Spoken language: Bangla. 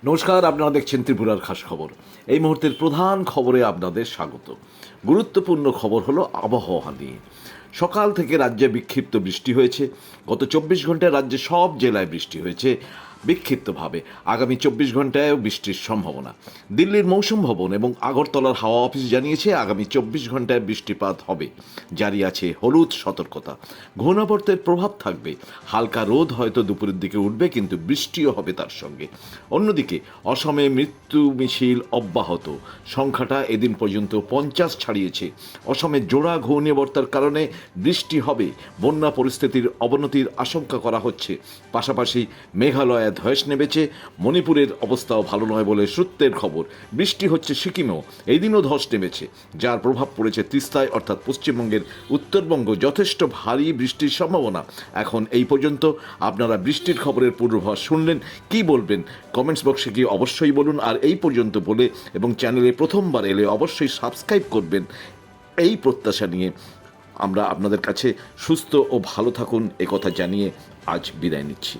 নমস্কার, আপনারা দেখছেন ত্রিপুরার খাস খবর। এই মুহূর্তের প্রধান খবরে আপনাদের স্বাগত। গুরুত্বপূর্ণ খবর হলো আবহাওয়া নিয়ে। সকাল থেকে রাজ্যে বিক্ষিপ্ত বৃষ্টি হয়েছে। গত 24 ঘন্টায় রাজ্যে সব জেলায় বৃষ্টি হয়েছে বিক্ষিপ্তভাবে। আগামী 24 ঘন্টায়ও বৃষ্টির সম্ভাবনা। দিল্লির মৌসুম ভবন এবং আগরতলার হাওয়া অফিস জানিয়েছে আগামী 24 ঘন্টায় বৃষ্টিপাত হবে। জারি আছে হলুদ সতর্কতা। ঘূর্ণাবর্তের প্রভাব থাকবে। হালকা রোদ হয়তো দুপুরের দিকে উঠবে, কিন্তু বৃষ্টিও হবে তার সঙ্গে। অন্যদিকে অসমে মৃত্যু মিছিল অব্যাহত। সংখ্যাটা এদিন পর্যন্ত 50 ছাড়িয়েছে। অসমে জোড়া ঘূর্ণিবর্তার কারণে বৃষ্টি হবে। বন্যা পরিস্থিতির অবনতির আশঙ্কা করা হচ্ছে। পাশাপাশি মেঘালয়ে ধস নেমেছে। মণিপুরের অবস্থাও ভালো নয় বলে সূত্রের খবর। বৃষ্টি হচ্ছে সিকিমেও, এই দিনও ধস নেমেছে, যার প্রভাব পড়েছে তিস্তায়, অর্থাৎ পশ্চিমবঙ্গের উত্তরবঙ্গ। যথেষ্ট ভারী বৃষ্টির সম্ভাবনা। এখন এই পর্যন্ত আপনারা বৃষ্টির খবরের পূর্বাভাস শুনলেন। কি বলবেন কমেন্টস বক্সে গিয়ে অবশ্যই বলুন। আর এই পর্যন্ত বলে এবং চ্যানেলে প্রথমবার এলে অবশ্যই সাবস্ক্রাইব করবেন, এই প্রত্যাশা নিয়ে আমরা আপনাদের কাছে সুস্থ ও ভালো থাকুন একথা জানিয়ে আজ বিদায় নিচ্ছি।